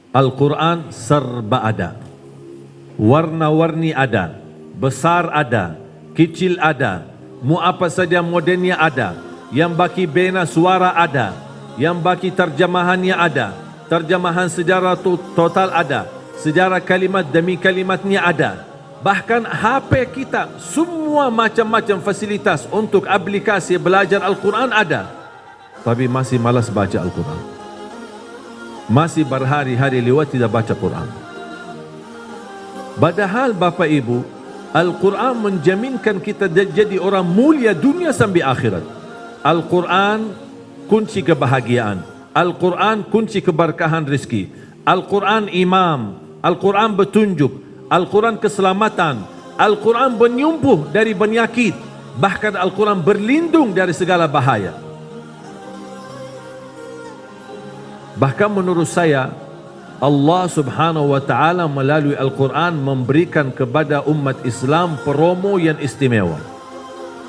Al-Quran serba ada. Warna-warni ada, besar ada, kecil ada, mu apa saja modelnya ada, yang bagi bena suara ada, yang bagi terjemahannya ada, terjemahan sejarah total ada, sejarah kalimat demi kalimatnya ada. Bahkan HP kita, semua macam-macam fasilitas untuk aplikasi belajar Al-Quran ada. Tapi masih malas baca Al-Quran. Masih berhari-hari lewat tidak baca Quran. Padahal Bapak Ibu, Al-Quran menjaminkan kita jadi orang mulia dunia sampai akhirat. Al-Quran kunci kebahagiaan. Al-Quran kunci keberkahan rezeki. Al-Quran imam. Al-Quran petunjuk. Al-Quran keselamatan. Al-Quran penyembuh dari penyakit. Bahkan Al-Quran berlindung dari segala bahaya. Bahkan menurut saya, Allah subhanahu wa ta'ala melalui Al-Quran memberikan kepada umat Islam promo yang istimewa.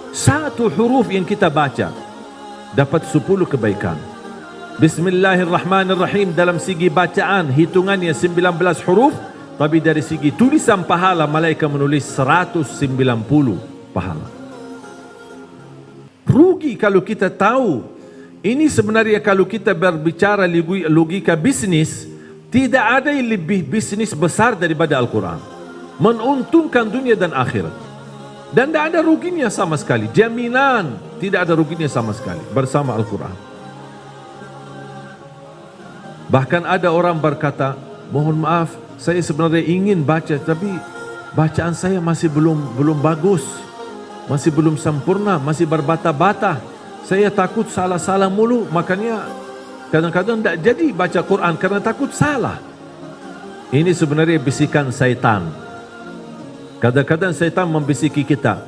Satu huruf yang kita baca dapat 10 kebaikan. Bismillahirrahmanirrahim dalam segi bacaan hitungannya 19 huruf, tapi dari segi tulisan pahala malaikat menulis 190 pahala. Rugi kalau kita tahu ini sebenarnya. Kalau kita berbicara logika bisnis, tidak ada yang lebih bisnis besar daripada Al-Quran. Menguntungkan dunia dan akhirat. Dan tidak ada ruginya sama sekali. Jaminan tidak ada ruginya sama sekali bersama Al-Quran. Bahkan ada orang berkata, mohon maaf, saya sebenarnya ingin baca, tapi bacaan saya masih belum bagus. Masih belum sempurna, masih berbata-bata. Saya takut salah-salah mulu, makanya kadang-kadang tidak jadi baca Quran karena takut salah. Ini sebenarnya bisikan syaitan. Kadang-kadang syaitan membisiki kita,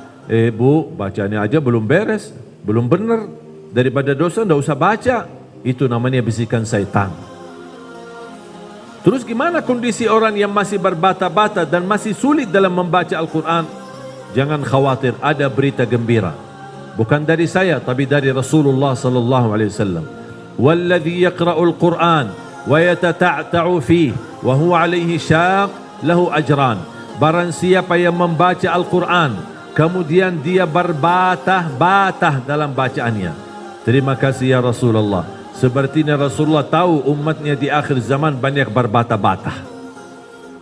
bu, bacanya aja belum beres, belum benar, daripada dosa tidak usah baca. Itu namanya bisikan syaitan. Terus gimana kondisi orang yang masih berbata-bata dan masih sulit dalam membaca Al-Quran? Jangan khawatir, ada berita gembira. Bukan dari saya, tapi dari Rasulullah sallallahu alaihi wasallam. Walladhi yaqra'ul Qur'an wa yatata'ta'u fihi wa huwa alaihi syaq lahu ajran. Barang siapa yang membaca Al-Quran kemudian dia berbatah-batah dalam bacaannya. Terima kasih ya Rasulullah. Sepertinya Rasulullah tahu umatnya di akhir zaman banyak berbatah-batah.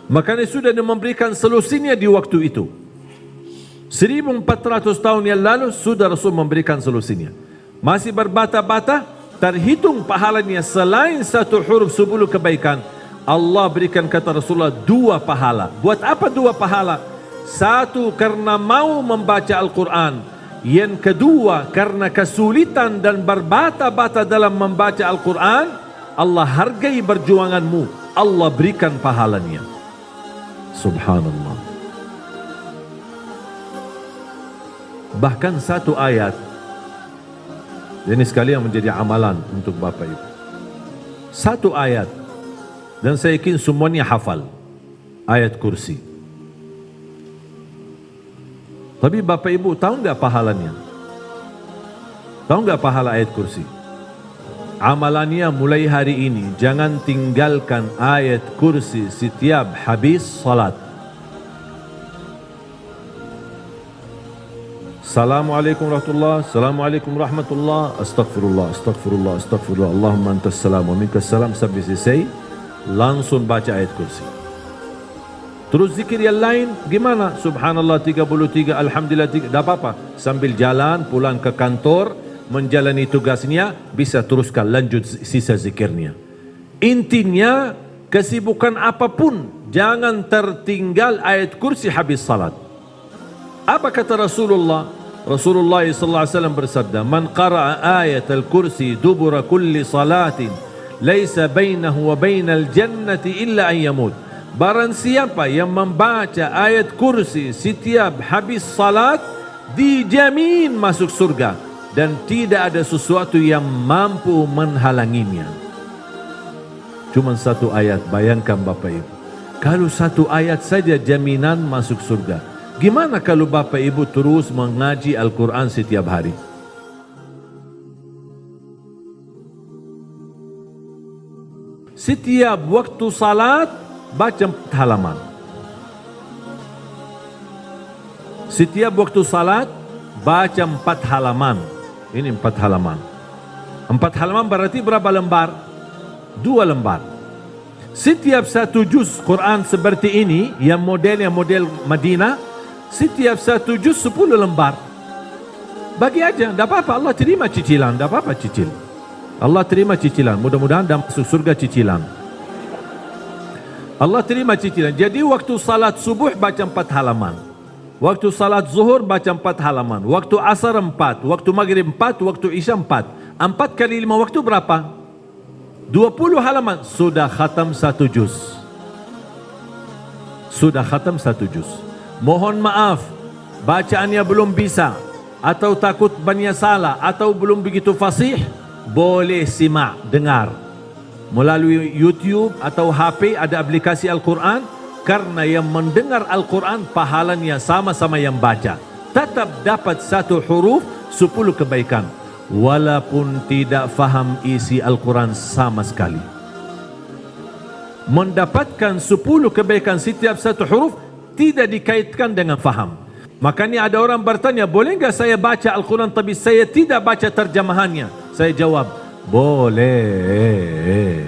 Makanya sudah memberikan solusinya di waktu itu. 1400 tahun yang lalu sudah Rasul memberikan solusinya. Masih berbatah-batah, terhitung pahalanya selain satu huruf 10 kebaikan. Allah berikan kata Rasulullah 2 pahala. Buat apa 2 pahala? Satu karena mau membaca Al-Quran. Yang kedua karena kesulitan dan berbata-bata dalam membaca Al-Quran. Allah hargai perjuanganmu. Allah berikan pahalanya. Subhanallah. Bahkan satu ayat, ini sekalian menjadi amalan untuk Bapak Ibu. Satu ayat, dan saya yakin semuanya hafal, ayat kursi. Tapi Bapak Ibu tahu enggak pahalanya? Tahu enggak pahala ayat kursi? Amalannya mulai hari ini, jangan tinggalkan ayat kursi setiap habis salat. Assalamualaikum warahmatullahi, Assalamualaikum warahmatullahi, Astaghfirullah, Astaghfirullah, Astaghfirullah, Allahumma antas salam wa minkas salam, sampai selesai, langsung baca ayat kursi. Terus zikir yang lain, gimana? Subhanallah 33, Alhamdulillah 3, tak apa-apa. Sambil jalan, pulang ke kantor, menjalani tugasnya, bisa teruskan, lanjut sisa zikirnya. Intinya, kesibukan apapun, jangan tertinggal ayat kursi habis salat. Apa kata Rasulullah? Rasulullah SAW bersabda, "Man qara'a ayat al-kursi dubura kulli salatin, laisa bainahu wa bainal jannati illa an yamut." Barang siapa yang membaca ayat kursi setiap habis salat, dijamin masuk surga dan tidak ada sesuatu yang mampu menghalanginya. Cuma satu ayat, bayangkan Bapak Ibu. Kalau satu ayat saja jaminan masuk surga. Gimana kalau Bapak Ibu terus mengaji Al-Quran setiap hari? setiap waktu salat baca 4 halaman. Setiap waktu salat baca 4 halaman. Ini 4 halaman. 4 halaman berarti berapa lembar? 2 lembar. Setiap satu juz Quran seperti ini, yang model Madinah, setiap satu juz 10 lembar. Bagi aja, tidak apa-apa. Allah terima cicilan, tidak apa-apa cicil. Allah terima cicilan. Mudah-mudahan dah masuk surga cicilan. Allah terima cicilan. Jadi waktu salat subuh baca 4 halaman. Waktu salat zuhur baca 4 halaman. Waktu asar 4. Waktu maghrib 4. Waktu isya 4. 4 kali 5 waktu berapa? 20 halaman. Sudah khatam 1 juz. Sudah khatam 1 juz. Mohon maaf, bacaannya belum bisa, atau takut banyak salah, atau belum begitu fasih, boleh simak, dengar melalui YouTube atau HP. Ada aplikasi Al-Quran. Karena yang mendengar Al-Quran pahalanya sama-sama yang baca. Tetap dapat 1 huruf 10 kebaikan, walaupun tidak faham isi Al-Quran sama sekali. Mendapatkan 10 kebaikan setiap 1 huruf tidak dikaitkan dengan faham. Makanya ada orang bertanya, boleh enggak saya baca Al-Quran tapi saya tidak baca terjemahannya? Saya jawab, boleh.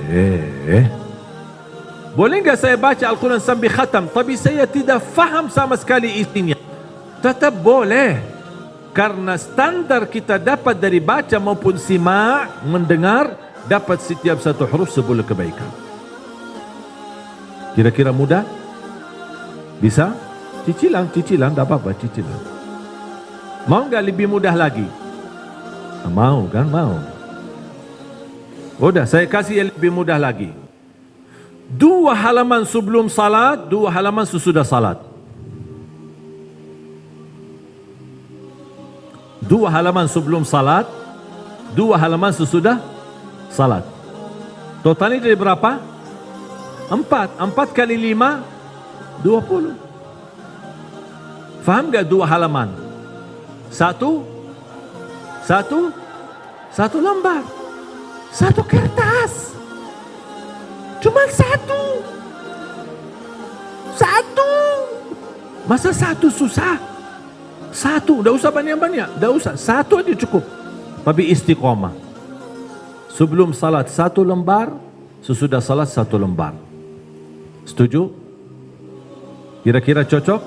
Boleh enggak saya baca Al-Quran sambil khatam tapi saya tidak faham sama sekali isinya? Tetap boleh. Karena standar kita dapat dari baca maupun simak, mendengar, dapat setiap 1 huruf 10 kebaikan. Kira-kira mudah? Bisa? Cicilan, tak apa-apa, cicilan. Mau enggak lebih mudah lagi? Mau kan? Mau. Udah, saya kasih yang lebih mudah lagi. 2 halaman sebelum salat, 2 halaman sesudah salat. 2 halaman sebelum salat, 2 halaman sesudah salat. Totalnya dari berapa? 4. 4 kali 5, 20. Faham gak 2 halaman? 1 lembar. 1 kertas. Cuma 1. Masa 1 susah? 1, tidak usah banyak-banyak. Tidak usah, 1 aja cukup. Tapi istiqomah. Sebelum salat 1 lembar, sesudah salat 1 lembar. Setuju? Kira-kira cocok?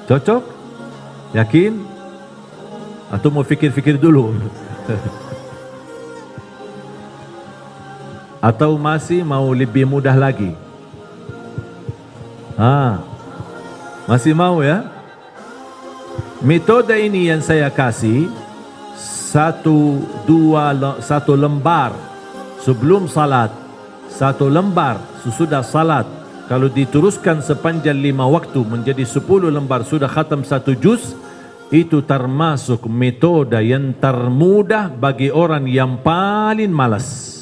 Cocok? Yakin? Atau mau fikir-fikir dulu? Atau masih mau lebih mudah lagi? Masih mau ya? Metode ini yang saya kasih, 1 lembar sebelum salat, 1 lembar sesudah salat. Kalau diteruskan sepanjang 5 waktu menjadi 10 lembar, sudah khatam 1 juz. Itu termasuk metode yang termudah bagi orang yang paling malas.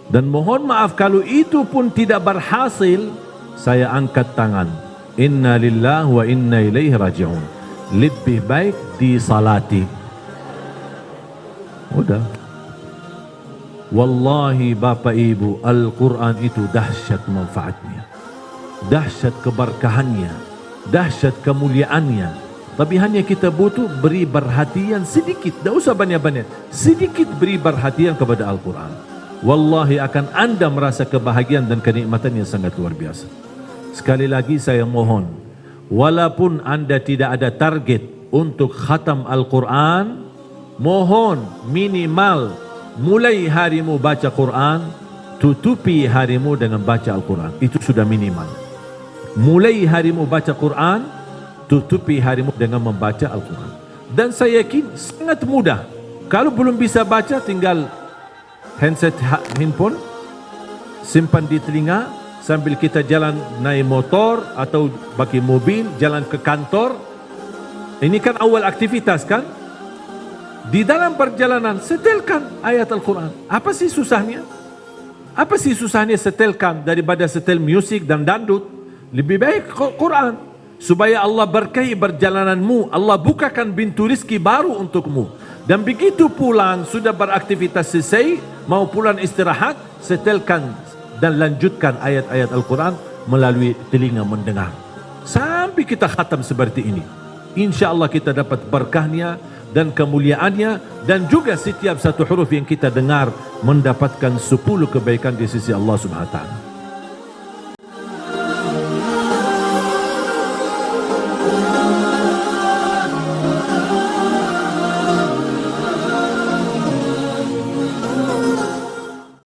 Dan mohon maaf kalau itu pun tidak berhasil, saya angkat tangan. Inna lillahi wa inna ilaihi raji'un. Lebih baik disalati. Udah. Wallahi Bapak Ibu, Al-Quran itu dahsyat manfaatnya, dahsyat keberkahannya, dahsyat kemuliaannya. Tapi hanya kita butuh beri perhatian sedikit. Tak usah banyak-banyak. Sedikit beri perhatian kepada Al-Quran. Wallahi akan anda merasa kebahagiaan dan kenikmatan yang sangat luar biasa. Sekali lagi saya mohon, walaupun anda tidak ada target untuk khatam Al-Quran, mohon minimal mulai harimu baca Quran, tutupi harimu dengan baca Al-Quran. Itu sudah minimal. Mulai harimu baca Quran, tutupi harimu dengan membaca Al-Quran. Dan saya yakin sangat mudah. Kalau belum bisa baca, tinggal handset handphone, simpan di telinga sambil kita jalan naik motor atau pakai mobil, jalan ke kantor. Ini kan awal aktivitas kan? Di dalam perjalanan setelkan ayat Al-Quran. Apa sih susahnya? Apa sih susahnya setelkan daripada setel musik dan dandut? Lebih baik Quran. Supaya Allah berkahi perjalananmu. Allah bukakan pintu rizki baru untukmu. Dan begitu pulang, sudah beraktivitas selesai, mau pulang istirahat, setelkan dan lanjutkan ayat-ayat Al-Quran melalui telinga mendengar. Sampai kita khatam seperti ini. Insya Allah kita dapat berkahnya dan kemuliaannya, dan juga setiap satu huruf yang kita dengar mendapatkan 10 kebaikan di sisi Allah Subhanahu wa ta'ala.